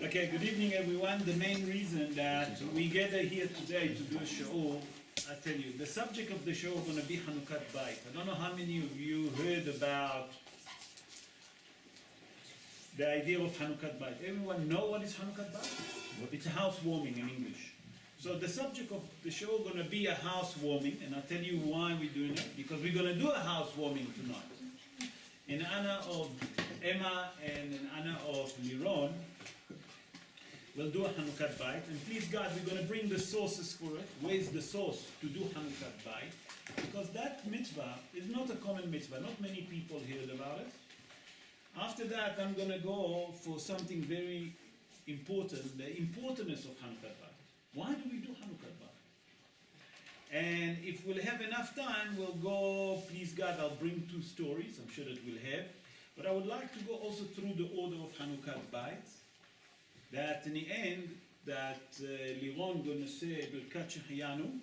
Okay, good evening everyone. The main reason that we gather here today to do a show, I tell you, the subject of the show is going to be Hanukkah Bait. I don't know how many of you heard about the idea of Hanukkah Bait. Everyone know what is Hanukkah Bait? It's a housewarming in English. So the subject of the show is going to be a housewarming, and I'll tell you why we're doing it. Because we're going to do a housewarming tonight. In honor of Emma and in honor of Liron, we'll do a Hanukkah Bait, and please God, we're going to bring the sources for it. Where's the source to do Hanukkah Bait? Because that mitzvah is not a common mitzvah. Not many people heard about it. After that, I'm going to go for something very important, the importance of Hanukkah Bait. Why do we do Hanukkah Bait? And if we'll have enough time, we'll go, please God, I'll bring two stories. I'm sure that we'll have. But I would like to go also through the order of Hanukkah Bait. That in the end, that Liron going to say Birkat Shehayanu,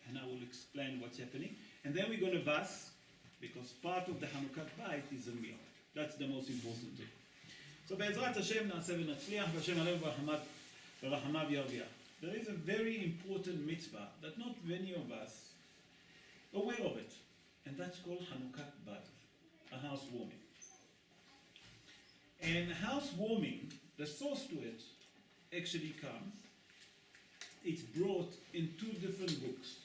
and I will explain what's happening. And then we're going to bas, because part of the Hanukkah Bait is a meal. That's the most important thing. So Be'ezrat Hashem na'aseh v'natzliach, v'Hashem alev v'rahamav yarviach. There is a very important mitzvah that not many of us are aware of it, and that's called Hanukkah Bait, a housewarming. And housewarming, the source to it actually comes, it's brought in two different books.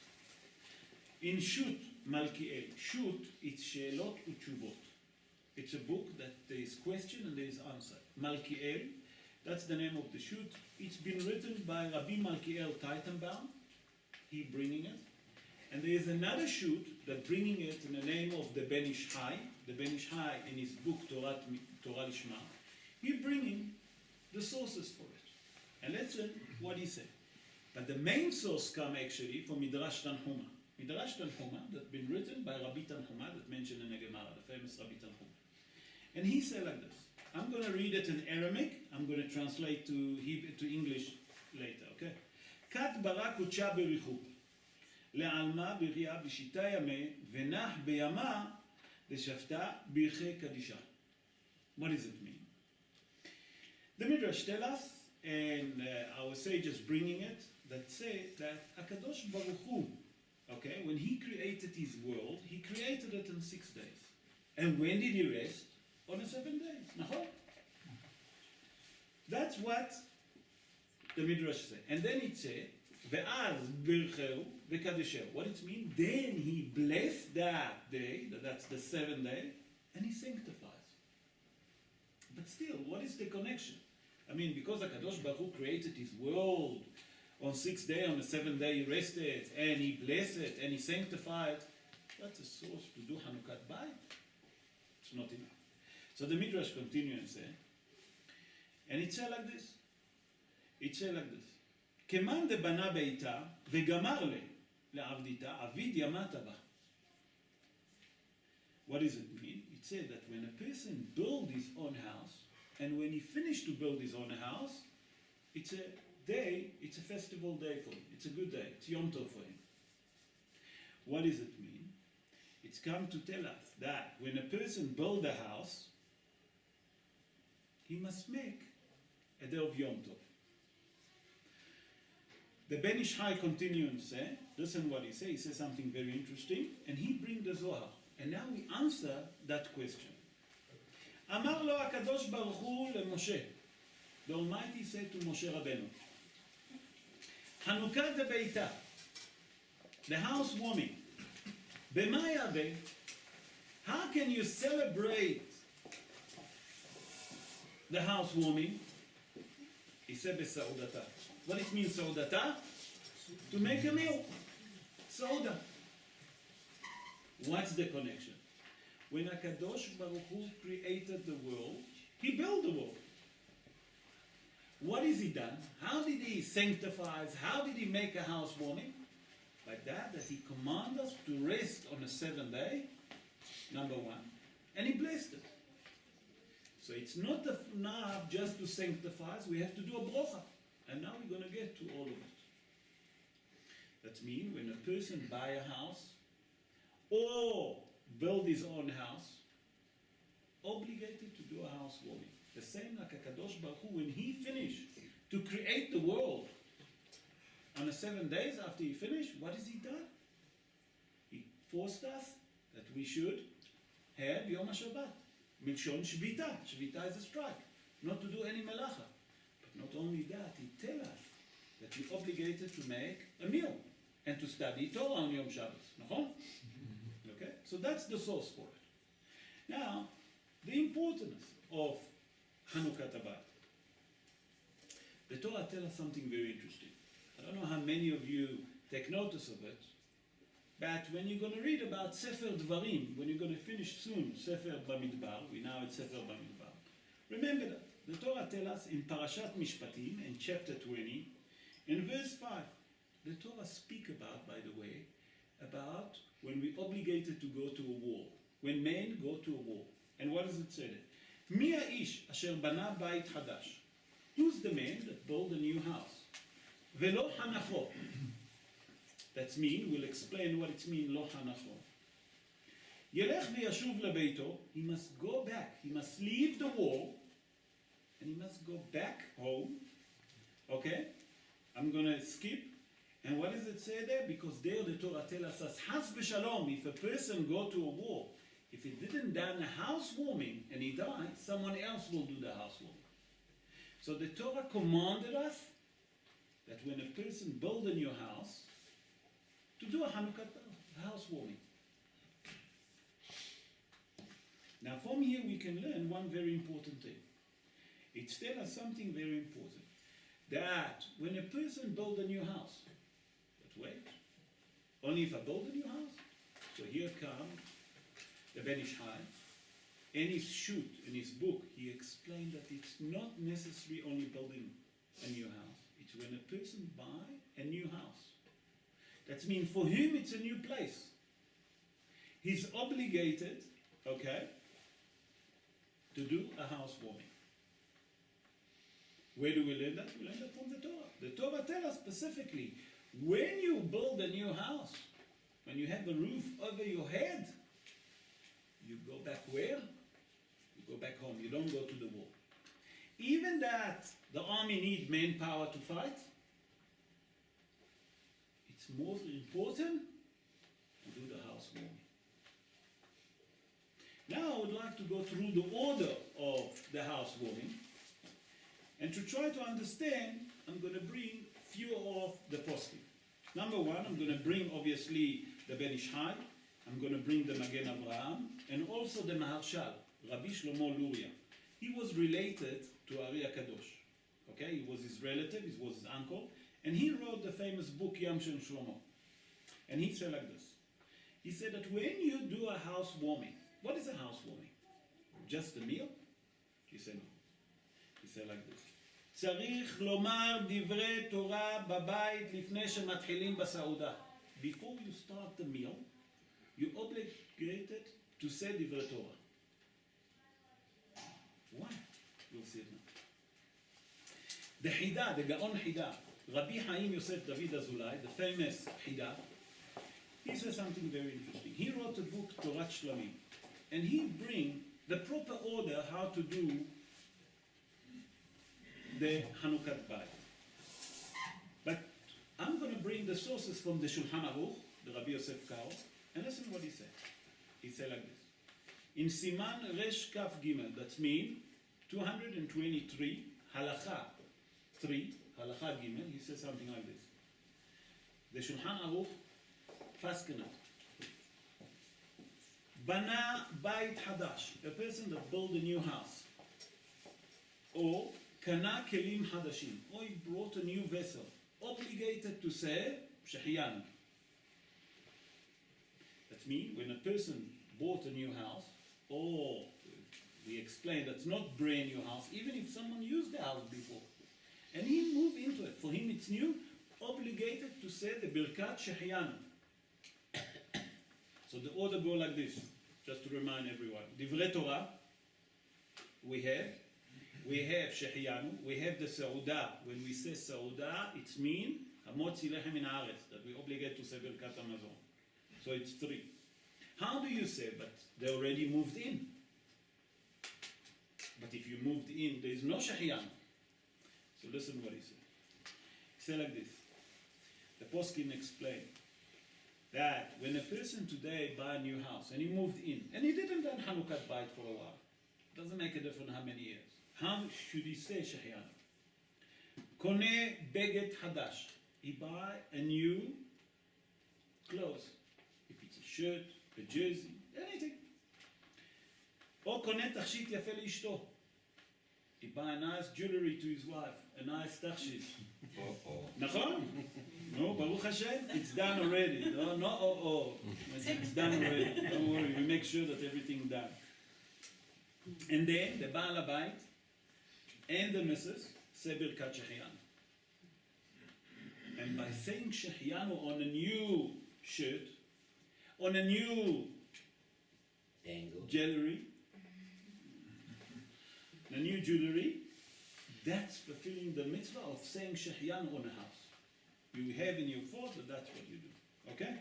In Shut Malkiel, Shut, it's Sheelot Utshuvot. It's a book that there is question and there is answer. Malkiel, that's the name of the Shut. It's been written by Rabbi Malkiel Teitenbaum, he bringing it. And there is another Shut that bringing it in the name of the Ben Ish Hai. The Ben Ish Hai in his book Torah Lishma. He bringing the sources for it. And listen what he said. But the main source come actually from Midrash Tanhuma. Midrash Tanhuma that's been written by Rabbi Tanhuma that mentioned in the Gemara, the famous Rabbi Tanhuma. And he said like this. I'm going to read it in Aramaic. I'm going to translate to English later, okay? Kat barak ucha berichu. Le'alma biriya b'shita yame v'nach b'yama l'shafta birche kadisha. What does it mean? The Midrash tell us, and our sages bringing it, that say that HaKadosh Baruch Hu, okay, when he created his world, he created it in 6 days. And when did he rest? On the 7 days. Nahon? That's what the Midrash said. And then it said, Ve'az bircheu v'kadesheu. What it means? Then he blessed that day, that's the 7th day, and he sanctifies. But still, what is the connection? I mean, because HaKadosh Baruch Hu created his world on 6th day, on the 7th day he rested, and he blessed it, and he sanctified, that's a source to do Hanukkah Bait. It's not enough. So the Midrash continues and say, and it said like this. It said like this. Keman de bana beita vegamar le le'avdita avid yamata ba. What does it mean? It said that when a person builds his own house, and when he finished to build his own house, it's a day, it's a festival day for him. It's a good day. It's Yom Tov for him. What does it mean? It's come to tell us that when a person builds a house, he must make a day of Yom Tov. The Ben Ish Hai continues and say, listen what he says. He says something very interesting, and he brings the Zohar. And now we answer that question. Amar lo HaKadosh Baruch Hu leMoshe. The Almighty said to Moshe Rabbeinu, Hanukkah de Beita, the housewarming. B'ma yabe, how can you celebrate the housewarming? He said b'saudata. What it means saudata? To make a meal. Sauda. What's the connection? When HaKadosh Baruch Hu created the world, he built the world. What has he done? How did he sanctify? How did he make a housewarming? By that he commanded us to rest on the 7th day, number one, and he blessed it. So it's not enough just to sanctify, we have to do a brocha. And now we're going to get to all of it. That means when a person buy a house, or build his own house, obligated to do a housewarming. The same like HaKadosh Baruch Hu, when he finished to create the world on the 7 days after he finished, what has he done? He forced us that we should have Yom HaShabbat. Milshon Shvita. Shvita is a strike. Not to do any melacha. But not only that, he tells us that we're obligated to make a meal and to study Torah on Yom Shabbos. Okay? So that's the source for it. Now, the importance of Hanukkah Tabat. The Torah tells us something very interesting. I don't know how many of you take notice of it, but when you're going to read about Sefer Dvarim, when you're going to finish soon Sefer Bamidbar, we now at Sefer Bamidbar, remember that the Torah tells us in Parashat Mishpatim, in chapter 20, in verse 5, the Torah speak about, by the way, about when we're obligated to go to a war, when men go to a war. And what does it say there? Mi ha'ish asher bana bayit hadash. Who's the man that built a new house? Velo hanacho. That's mean, we'll explain what it means, lo hanacho. Yelech v'yashuv lebeito, he must go back, he must leave the wall, and he must go back home. Okay? I'm going to skip. And what does it say there? Because there the Torah tells us, has b'shalom, if a person go to a war, if he didn't done a housewarming and he died, someone else will do the housewarming. So the Torah commanded us that when a person build a new house, to do a Hanukkah housewarming. Now from here we can learn one very important thing. It tells us something very important. That when a person build a new house, but wait, only if I build a new house. So here comes the Ben Ish Hai. In his shoot, in his book, he explained that it's not necessary only building a new house. It's when a person buy a new house. That means for him it's a new place. He's obligated, okay, to do a housewarming. Where do we learn that? We learn that from the Torah. The Torah tells us specifically, when you build a new house, when you have a roof over your head, you go back where? You go back home. You don't go to the war. Even that the army need manpower to fight, it's more important to do the housewarming. Now I would like to go through the order of the housewarming. And to try to understand, I'm going to bring few of the poskim. Number one, I'm going to bring obviously the Ben Ish Hai. I'm going to bring the Magen Avraham, and also the Maharshal, Rabbi Shlomo Luria. He was related to Ari HaKadosh. Okay, he was his relative, he was his uncle, and he wrote the famous book Yam Shem Shlomo. And he said like this. He said that when you do a housewarming, what is a housewarming? Just a meal? He said no. He said like this. צריך לומר דברי תורה בבית לפני שמתחילים בסעודה. Before you start the meal, you're obligated to say דברי תורה. Why? You'll see it now. The Hida, the Gaon Hida, Rabbi Chaim Yosef David Azulai, the famous Hida, he says something very interesting. He wrote a book, Torat Shlamim, and he bring the proper order how to do the Hanukkah Bayit. But I'm going to bring the sources from the Shulchan Aruch, the Rabbi Yosef Karo, and listen what he said. He said like this. In Siman Resh Kaf Gimel, that means 223, Halacha 3, Halacha Gimel, he says something like this. The Shulchan Aruch, Paskenat. Bana Bayit Hadash, a person that built a new house. Or Kana Kelim Hadashim, or he brought a new vessel, obligated to say Shehiyan. That means when a person bought a new house, or we explained that's not brand new house, even if someone used the house before, and he moved into it, for him it's new, obligated to say the Birkat Shehiyan. So the order go like this, just to remind everyone. Divrei Torah, we have Shehiyanu, we have the Sauda. When we say Sauda, it's mean Hamotzi Lechem Min Haaretz, that we obligate to say Birkat Hamazon. So it's 3. How do you say? But they already moved in. But if you moved in, there is no Shehiyanu. So listen what he said. He said like this. The poskim explained that when a person today buy a new house and he moved in and he didn't done Hanukkah Bait for a while, doesn't make a difference how many years. How should he say Shehyanu? Kone beget hadash. He buy a new clothes. If it's a shirt, a jersey, anything. Or kone tachshit yafe leishto. He buy a nice jewelry to his wife, a nice tachshit. Nachon? No, Baruch Hashem, it's done already. No, it's done already. Don't worry, we make sure that everything's done. And then the Baal Habayit and the missus say Birkat Shehyanu. And by saying Shehyanu on a new shirt, on a new jewelry, that's fulfilling the mitzvah of saying Shehyanu on a house. You have in your thought that that's what you do. Okay?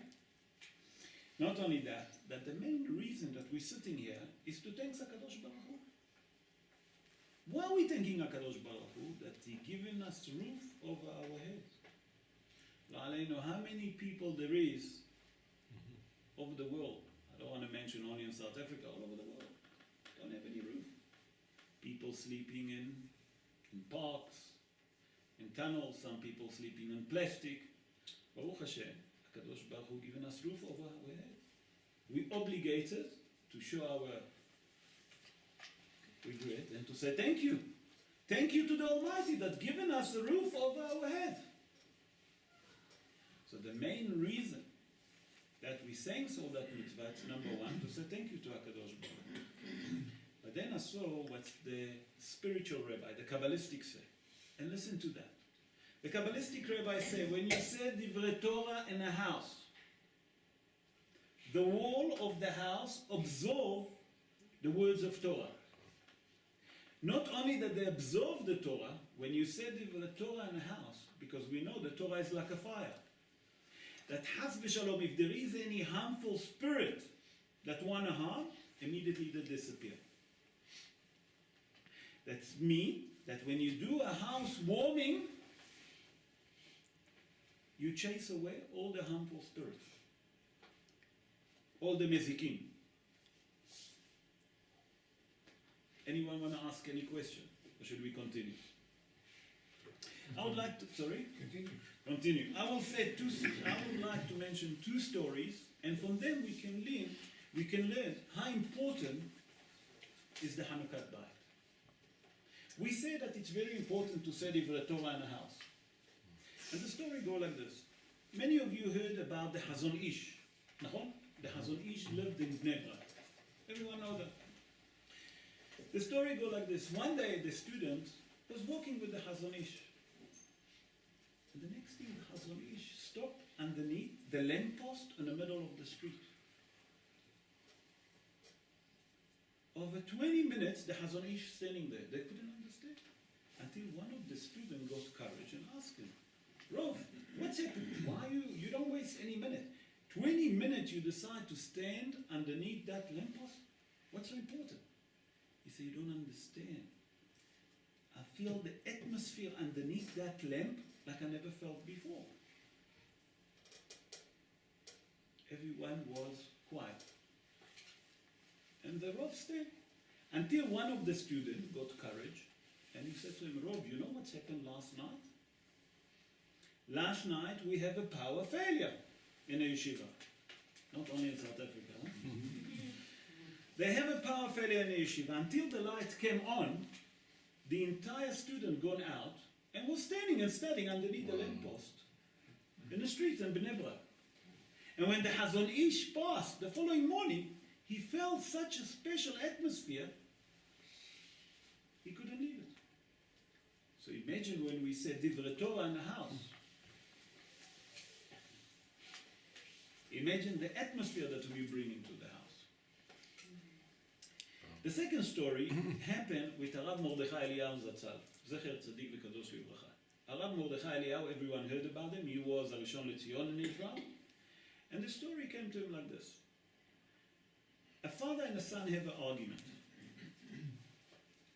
Not only that, that the main reason that we're sitting here is to thank HaKadosh Baruch Hu. Why are we thanking HaKadosh Baruch Hu? That He given us roof over our heads. I know how many people there is over the world. I don't want to mention only in South Africa, all over the world. Don't have any roof. People sleeping in parks, in tunnels, some people sleeping in plastic. Baruch Hashem, HaKadosh Baruch Hu given us roof over our head. We obligated to show our regret and to say thank you. Thank you to the Almighty that given us the roof over our head. So the main reason that we sang so that mitzvah, it's number one, to say thank you to HaKadosh Baruch Hu. But then I saw what the spiritual rabbi, the Kabbalistic say. And listen to that. The Kabbalistic rabbi say, when you say Divrei Torah in a house, the wall of the house absorb the words of Torah. Not only that they absorb the Torah, when you say Divrei Torah in a house, because we know the Torah is like a fire, that Chas v'Shalom, if there is any harmful spirit that want to harm, immediately they disappear. That's mean that when you do a house warming, you chase away all the harmful spirits, all the mezikim. Anyone want to ask any question, or should we continue? I would like to, sorry? Continue. I would like to mention two stories, and from them we can learn how important is the Hanukkah Bait. We say that it's very important to say Divrei Torah in a house. And the story goes like this. Many of you heard about the Hazon Ish. The Hazon Ish lived in Bnei Brak. Everyone know that. The story goes like this. One day the student was walking with the Hazon Ish. And the next thing the Hazon Ish stopped underneath the lamppost in the middle of the street. Over 20 minutes the Hazon Ish standing there. They couldn't understand. Until one of the students got courage and asked him, Rav, what's happened? Why you don't waste any minute? 20 minutes you decide to stand underneath that lamppost? What's so important? He said, you don't understand. I feel the atmosphere underneath that lamp like I never felt before. Everyone was quiet. And the Rav stayed until one of the students got courage and he said to him, Rav, you know what's happened last night? Last night we have a power failure in a yeshiva. Not only in South Africa. Huh? They have a power failure in a yeshiva. Until the light came on, the entire student gone out and was standing and studying underneath the lamppost in the street in Bnei Brak. And when the Hazon Ish passed the following morning, he felt such a special atmosphere, he couldn't leave it. So imagine when we said Divrei Torah in the house. Imagine the atmosphere that we bring into the house. The second story happened with Arav Mordechai Eliyahu Zatzal. Zecher Tzadik V'Kadosh Livracha. Arav Mordechai Eliyahu, everyone heard about him. He was Arishon LeTzion in Israel. And the story came to him like this. A father and a son have an argument.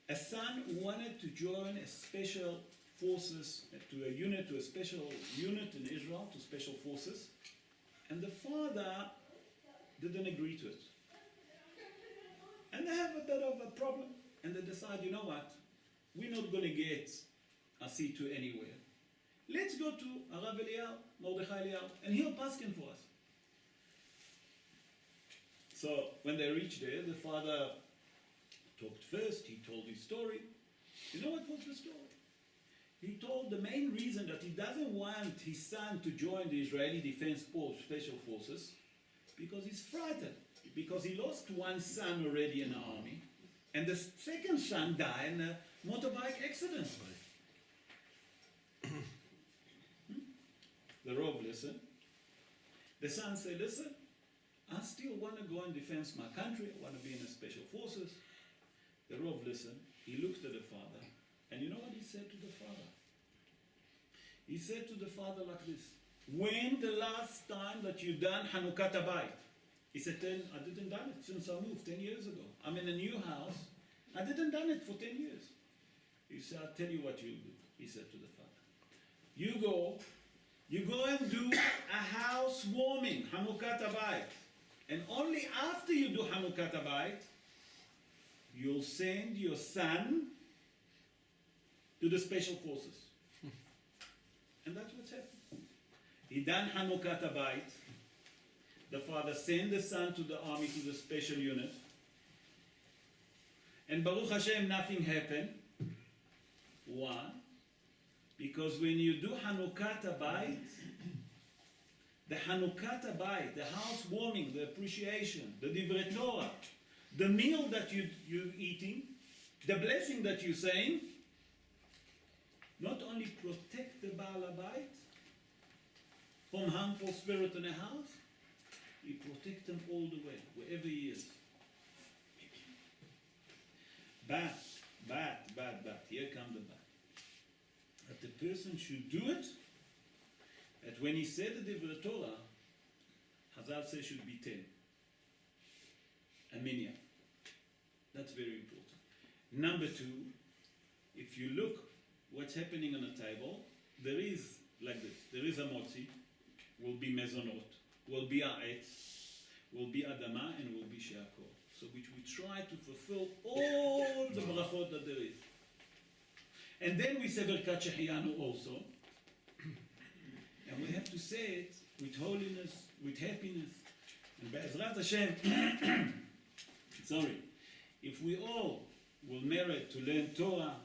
A son wanted to join a special forces, to a unit, to a special unit in Israel, to special forces, and the father didn't agree to it. And they have a bit of a problem, and they decide, you know what, we're not going to get a seat to anywhere. Let's go to Arav Eliyahu, Mordechai Eliyahu, and he'll paskin for us. So when they reached there, the father talked first, he told his story. You know what was the story? He told the main reason that he doesn't want his son to join the Israeli Defense Force, Special Forces, because he's frightened. Because he lost one son already in the army, and the second son died in a motorbike accident. The Rav listened. The son said, listen, I still want to go and defend my country, I want to be in the Special Forces. The Rav listened, he looked at the father, and you know what he said to the father? He said to the father like this, when the last time that you done Hanukkah Habayit? He said, I didn't done it since I moved 10 years ago. I'm in a new house. I didn't done it for 10 years. He said, I'll tell you what you'll do. He said to the father, you go and do a house warming, Hanukkah Habayit. And only after you do Hanukkah Habayit, you'll send your son to the Special Forces. And that's what's happened. He done Hanukkah Habayit. The father sent the son to the army, to the special unit. And Baruch Hashem, nothing happened. Why? Because when you do Hanukkah Habayit, the Hanukkah Habayit, the housewarming, the appreciation, the Divrei Torah, the meal that you're eating, the blessing that you're saying, not only protect the Baal Habayit from harmful spirit in a house, you protect them all the way, wherever he is. But, here comes the but. That the person should do it, that when he said the Divrei Torah, Hazal says should be 10. A minyan. That's very important. Number 2, if you look what's happening on the table, there is like this. There is a motzi, will be mezonot, will be ha'etz, will be adama, and will be she'akor. So which we try to fulfill all the brachot that there is. And then we say Birkat Shehiyanu also. And we have to say it with holiness, with happiness. And Be'ezrat Hashem, sorry, if we all will merit to learn Torah,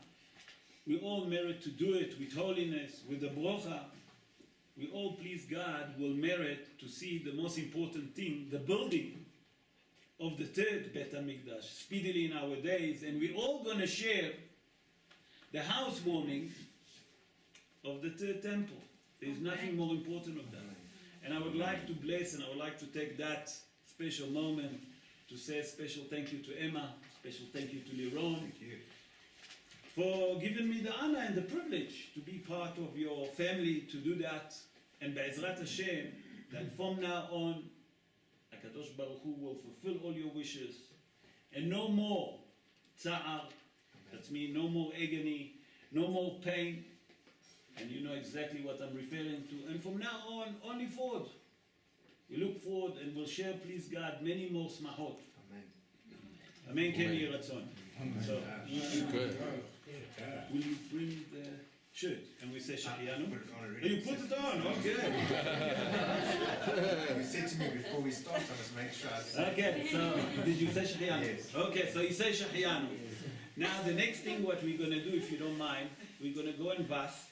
we all merit to do it with holiness, with the brocha, we all, please God, will merit to see the most important thing, the building of the third Bet HaMikdash, speedily in our days, and we're all going to share the housewarming of the third temple. There's nothing more important of that. And I would like to bless, and I would like to take that special moment to say a special thank you to Emma, special thank you to Liron, for giving me the honor and the privilege to be part of your family, to do that. And Be'ezrat Hashem, that from now on, HaKadosh Baruch Hu will fulfill all your wishes, and no more tza'ar, that's mean no more agony, no more pain, and you know exactly what I'm referring to. And from now on, only forward. We look forward and we'll share, please God, many more smahot. Amen. Amen. Ken Yeh Ratzon. So, will you bring the shirt? And we say Shehiyanu? You put it on, okay. You said to me before we start, I must make sure I say. Okay, so did you say Shehiyanu? Yes. Okay, so you say Shehiyanu. Now the next thing what we're going to do, if you don't mind, we're going to go and vas,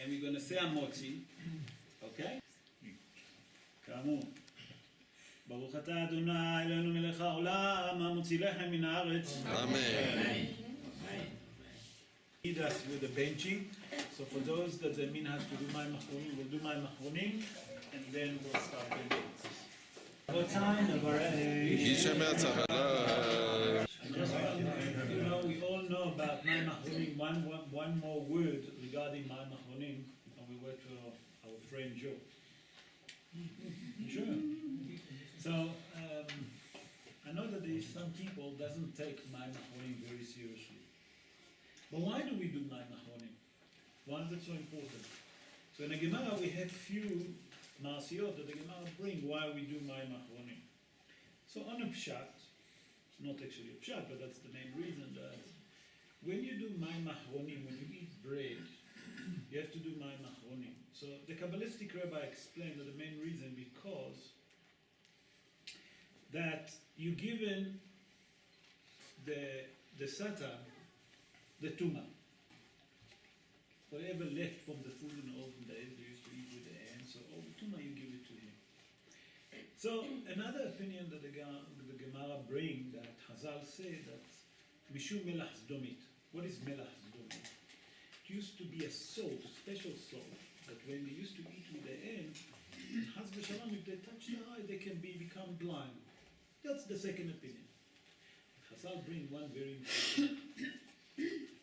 and we're going to say Amotzi. Okay? כאמור. ברוך אתה אדוני אלוהינו מלך העולם המוציא לחם מן הארץ. Amen. Lead us with the benching. So for those that the min has to do mayim achronim, we'll do mayim achronim, and then we'll start benching. You know, we all know about mayim achronim. One more word regarding mayim achronim, and we went to our friend Joe. Sure. So I know that there is some people doesn't take mayim achronim very seriously. But why do we do mayim achronim? ones that are so important. So in the Gemara we have few Marsiot that the Gemara bring why we do mayim achronim. So on a pshat, not actually a pshat, but that's the main reason that when you do mayim achronim, when you eat bread, you have to do mayim achronim. So the Kabbalistic rabbi explained that the main reason because that you given the Satan the tumah. Whatever left from the food in the olden days, they used to eat with the hands, so all the tumah you give it to him. So another opinion that the Gemara bring that Hazal say that Mishum melach zdomit. What is melach zdomit? It used to be a salt, special salt, that when they used to eat with the hand, Haz v'shalom, if they touch the eye, they can become blind. That's the second opinion. Hazal bring one very important.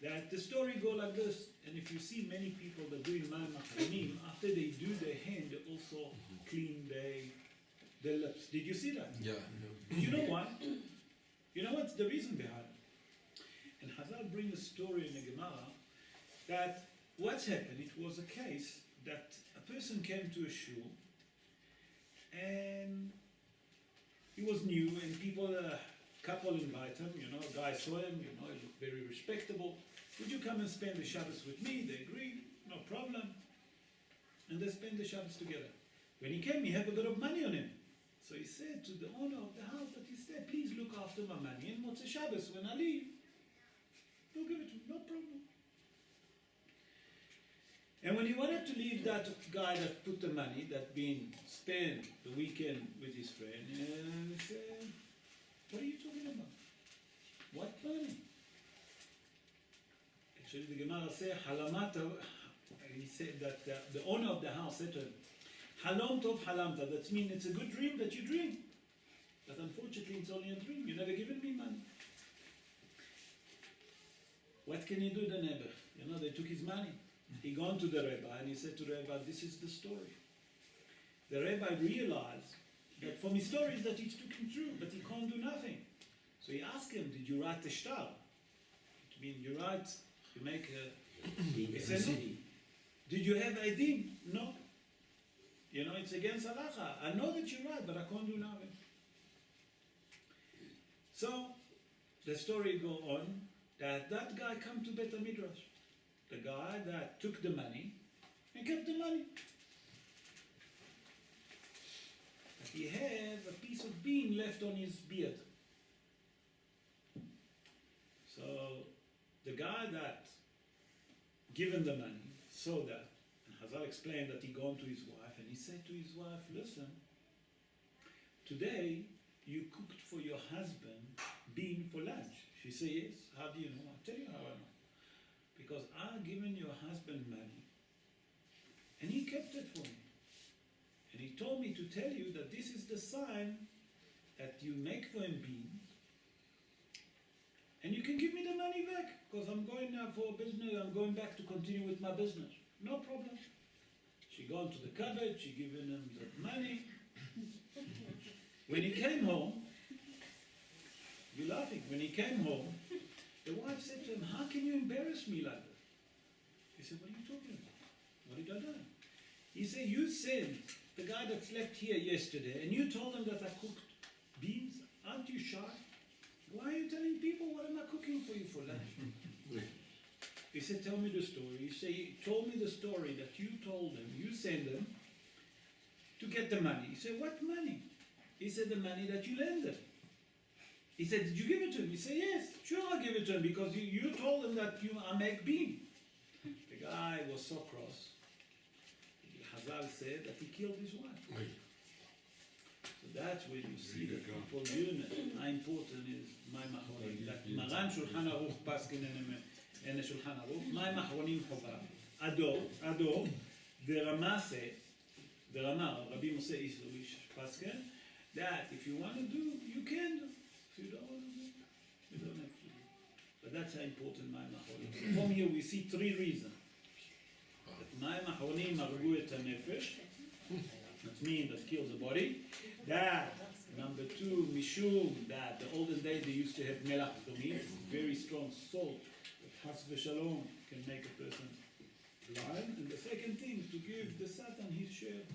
That the story go like this, and if you see many people that doing mayim achronim, after they do their hand, they also clean their lips. Did you see that? Yeah. You know why? You know what's the reason behind it? And Hazal bring a story in the Gemara that what's happened, it was a case that a person came to a shul and he was new and people, couple invite him, a guy saw him, he looked very respectable. Would you come and spend the Shabbos with me? They agreed, no problem. And they spent the Shabbos together. When he came, he had a bit of money on him. So he said to the owner of the house that he said, please look after my money and Motzei Shabbos when I leave. Don't give it to me, no problem. And when he wanted to leave that guy that put the money, that been spent the weekend with his friend, he said, what are you talking about? What money? Actually, the Gemara says, Halamata, he said that the owner of the house said to him, Halom tov halamta, that means it's a good dream that you dream. But unfortunately, it's only a dream. You never given me money. What can you do, the neighbor? They took his money. He gone to the rabbi and he said to the rabbi, this is the story. The rabbi realized that from his stories that it's taken true, but he can't do nothing. So he asked him, did you write the shtar? It means you write, you make a city. Did you have Eidim? No. It's against halacha. I know that you're right, but I can't do nothing. So the story go on that guy come to Bet HaMidrash. The guy that took the money and kept the money. But he had a piece of bean left on his beard. So the guy that given the money saw that, and Hazal explained that he gone to his wife and he said to his wife, listen, today you cooked for your husband bean for lunch. She said, yes. How do you know? I'll tell you how I know. Because I've given your husband money and he kept it for me. And he told me to tell you that this is the sign that you make for him beans and you can give me the money back because I'm going now for business, I'm going back to continue with my business. No problem. She gone to the cupboard, she given him the money. When he came home, you're laughing, when he came home, the wife said to him, how can you embarrass me like that? He said, what are you talking about? What did I do? He said, you said the guy that slept here yesterday and you told him that I cooked beans. Aren't you shy? Why are you telling people what am I cooking for you for lunch? He said, tell me the story. He said, he told me the story that you told him, you sent him to get the money. He said, what money? He said, the money that you lent him. He said, did you give it to him? He said, yes, sure I give it to him because you told him that I make bean. The guy was so cross. Hazal said that he killed his wife. So that's where you see that people learn how important is mayim achronim. That Maran Shulchan Aruch Paskin and the Shulchan Aruch, mayim achronim chova. Ador, the Rama said, Rabbi Moshe Isrovish Paskin, that if you want to do, you can do. If you don't want to do, you don't have to do. But that's how important mayim achronim. So from here we see three reasons. That mayim achronim hargu et hanefesh, that means that kills the body. That, number two, mishum, that the olden days they used to have melach zdomit, very strong salt, that has v'shalom can make a person blind. give the Satan his share.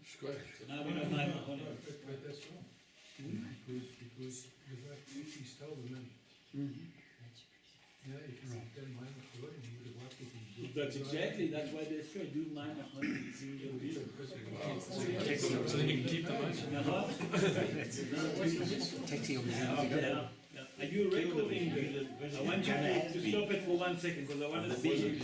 Square. So now we know mayim achronim. But that's wrong. Because the fact he stole the money. Yeah, if you had done mayim achronim, you would have wiped it in. That's why they say do mayim achronim. It's in your will. So then you can keep the money. Are you recording? I want you to stop it for 1 second because I want to see.